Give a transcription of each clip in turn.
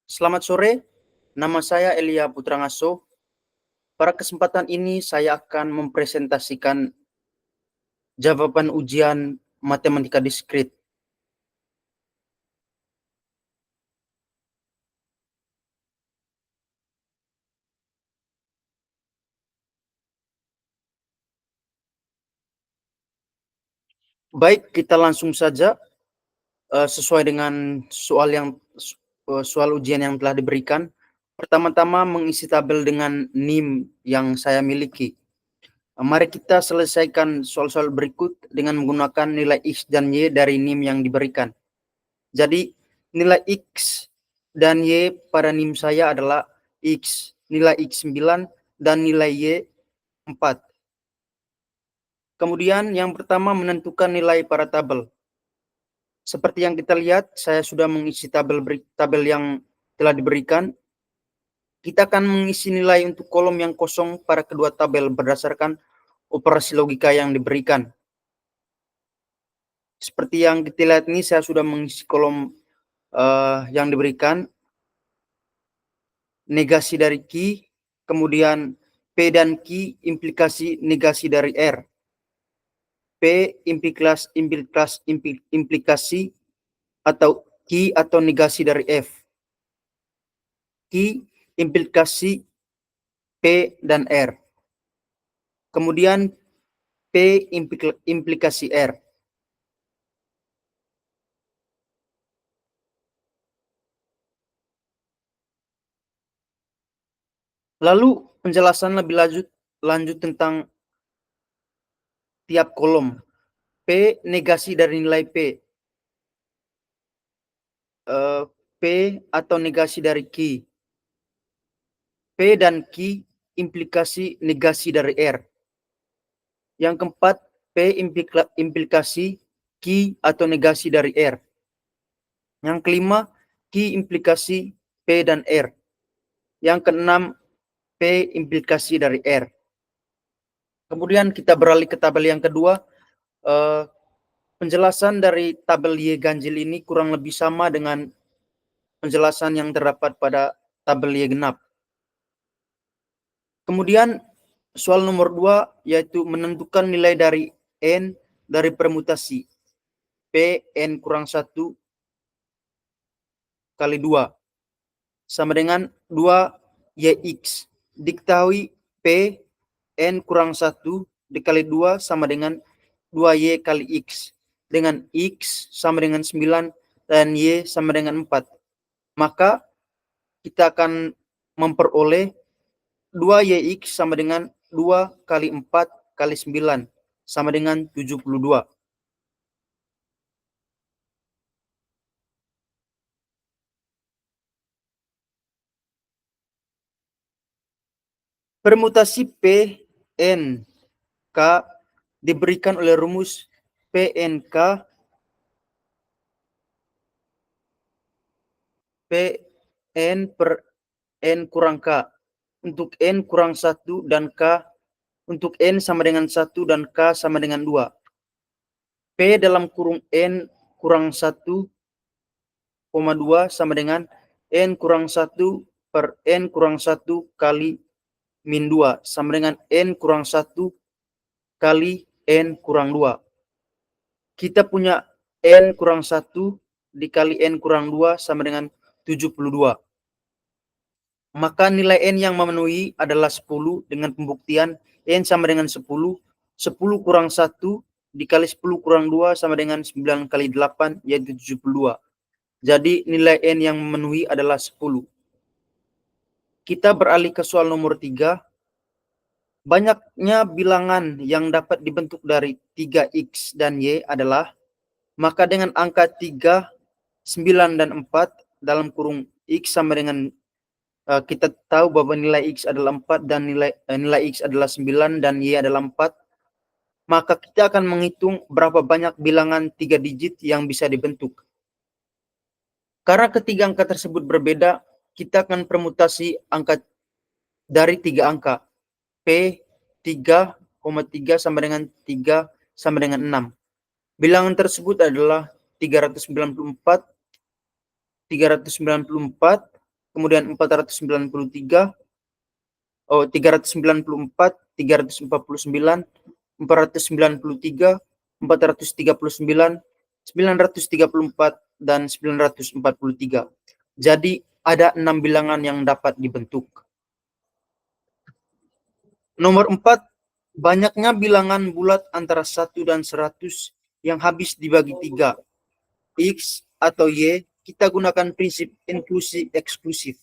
Selamat sore, nama saya Elia Putrangaso. Pada kesempatan ini saya akan mempresentasikan jawaban ujian matematika diskrit. Baik, kita langsung saja sesuai dengan soal ujian yang telah diberikan. Pertama-tama mengisi tabel dengan NIM yang saya miliki. Mari kita selesaikan soal-soal berikut dengan menggunakan nilai X dan Y dari NIM yang diberikan. Jadi nilai X dan Y pada NIM saya adalah X, nilai X 9 dan nilai Y 4. Kemudian yang pertama menentukan nilai pada tabel. Seperti yang kita lihat, saya sudah mengisi tabel yang telah diberikan. Kita akan mengisi nilai untuk kolom yang kosong pada kedua tabel berdasarkan operasi logika yang diberikan. Seperti yang kita lihat ini, saya sudah mengisi kolom yang diberikan. Negasi dari Q, kemudian P dan Q implikasi negasi dari R. P implikasi atau Q atau negasi dari F. Q implikasi P dan R. Kemudian P implikasi R. Lalu penjelasan lebih lanjut tentang tiap kolom. P negasi dari nilai P. P atau negasi dari Q. P dan Q implikasi negasi dari R. Yang keempat, P implikasi Q atau negasi dari R. Yang kelima, Q implikasi P dan R. Yang keenam, P implikasi dari R. Kemudian kita beralih ke tabel yang kedua. Penjelasan dari tabel Y ganjil ini kurang lebih sama dengan penjelasan yang terdapat pada tabel Y genap. Kemudian soal nomor 2 yaitu menentukan nilai dari N dari permutasi P N kurang 1 kali 2 sama dengan 2 YX. Diketahui P N kurang 1 dikali 2 sama dengan 2Y kali X. Dengan X sama dengan 9 dan Y sama dengan 4. Maka kita akan memperoleh 2YX sama dengan 2 kali 4 kali 9 sama dengan 72. Permutasi P N K diberikan oleh rumus PNK Pn per N kurang K. Untuk N kurang 1 dan K, untuk N sama dengan 1 dan K sama dengan 2. P dalam kurung N kurang 1, 2 sama dengan N kurang 1 per N kurang 1 kali min 2 sama dengan N kurang 1 kali N kurang 2. Kita punya N kurang 1 dikali N kurang 2 sama dengan 72. Maka nilai N yang memenuhi adalah 10 dengan pembuktian N sama dengan 10. 10 kurang 1 dikali 10 kurang 2 sama dengan 9 kali 8 yaitu 72. Jadi nilai N yang memenuhi adalah 10. Kita beralih ke soal nomor 3. Banyaknya bilangan yang dapat dibentuk dari 3X dan Y adalah, maka dengan angka 3, 9 dan 4 dalam kurung X sama dengan kita tahu bahwa nilai X adalah 4 dan nilai X adalah 9 dan Y adalah 4. Maka kita akan menghitung berapa banyak bilangan 3 digit yang bisa dibentuk. Karena ketiga angka tersebut berbeda, kita akan permutasi angka dari 3 angka. P 3,3 sama dengan 3 sama dengan 6. Bilangan tersebut adalah 394, 394, kemudian 493, 394, 349, 493, 439, 934, dan 943. Jadi ada 6 bilangan yang dapat dibentuk. Nomor 4, banyaknya bilangan bulat antara 1 dan 100 yang habis dibagi 3. X atau Y, kita gunakan prinsip inklusi eksklusif.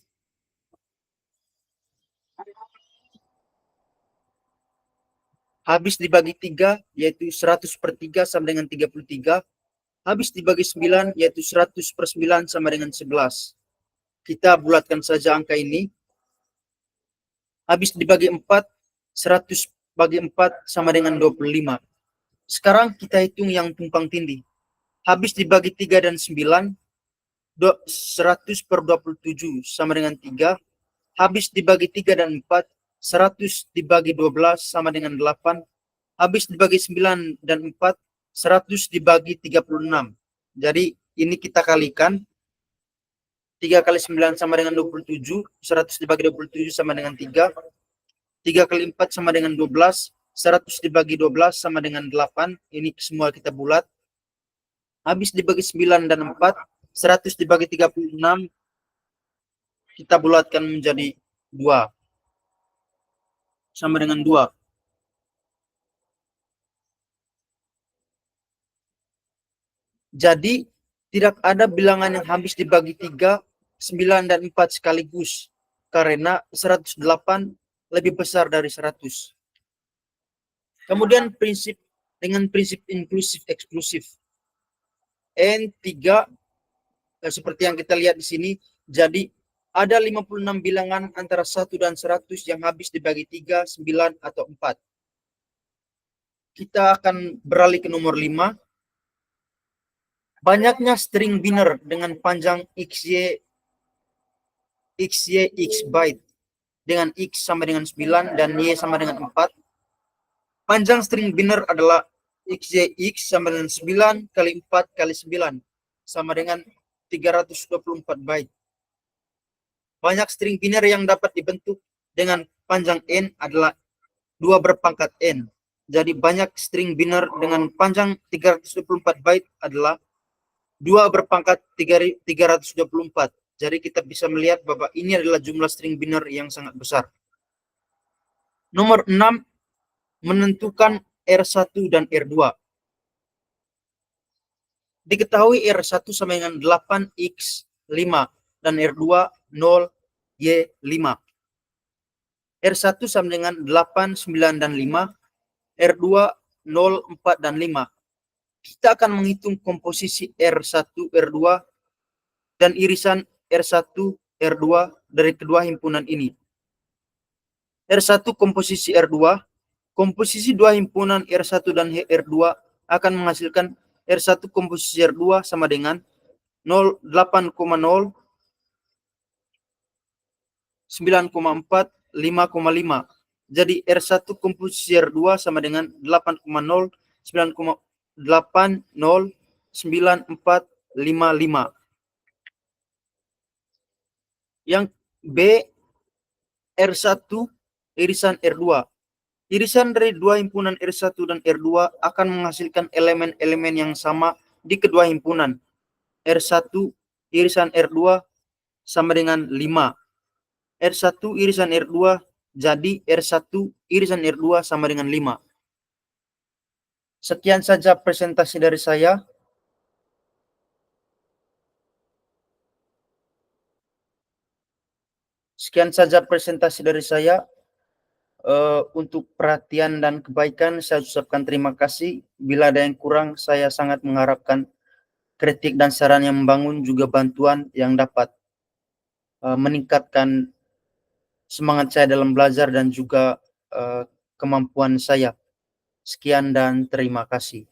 Habis dibagi 3, yaitu 100/3 sama dengan 33. Habis dibagi 9, yaitu 100/9 sama dengan 11. Kita bulatkan saja angka ini. Habis dibagi 4, 100 bagi 4 sama dengan 25. Sekarang kita hitung yang tumpang tindih. Habis dibagi 3 dan 9, 100/27 sama dengan 3. Habis dibagi 3 dan 4, 100 dibagi 12 sama dengan 8. Habis dibagi 9 dan 4, 100 dibagi 36. Jadi ini kita kalikan. 3 kali 9 sama dengan 27. 100 dibagi 27 sama dengan 3. 3 kali 4 sama dengan 12. 100 dibagi 12 sama dengan 8. Ini semua kita bulat. Habis dibagi 9 dan 4. 100 dibagi 36. Kita bulatkan menjadi 2. Sama dengan 2. Jadi tidak ada bilangan yang habis dibagi 3, 9, dan 4 sekaligus. Karena 108 lebih besar dari 100. Kemudian dengan prinsip inklusif eksklusif. N3 seperti yang kita lihat di sini. Jadi ada 56 bilangan antara 1 dan 100 yang habis dibagi 3, 9, atau 4. Kita akan beralih ke nomor 5. Banyaknya string binary dengan panjang XY X byte dengan X sama dengan 9 dan Y sama dengan 4. Panjang string binary adalah XY sama dengan 9 kali 4 kali 9 sama dengan 324 byte. Banyak string binary yang dapat dibentuk dengan panjang N adalah 2 berpangkat N. Jadi banyak string binary dengan panjang 324 byte adalah 2 berpangkat 324. Jadi kita bisa melihat bahwa ini adalah jumlah string binary yang sangat besar. Nomor 6, menentukan R1 dan R2. Diketahui R1 sama dengan 8X5 dan R2 0Y5. R1 sama dengan 8, 9, dan 5. R2 0, 4, dan 5. Kita akan menghitung komposisi R1, R2, dan irisan R1, R2 dari kedua himpunan ini. R1 komposisi R2. Komposisi dua himpunan R1 dan R2 akan menghasilkan R1 komposisi R2 sama dengan 8,0, 9,4, 5,5. Jadi R1 komposisi R2 sama dengan 8,0, 9,80, 9455. Yang B, R1 irisan R2. Irisan dari dua himpunan R1 dan R2 akan menghasilkan elemen-elemen yang sama di kedua himpunan. R1 irisan R2 sama dengan 5. R1 irisan R2, jadi R1 irisan R2 sama dengan 5. Sekian saja presentasi dari saya. Untuk perhatian dan kebaikan saya ucapkan terima kasih. Bila ada yang kurang, saya sangat mengharapkan kritik dan saran yang membangun, juga bantuan yang dapat meningkatkan semangat saya dalam belajar dan juga kemampuan saya. Sekian dan terima kasih.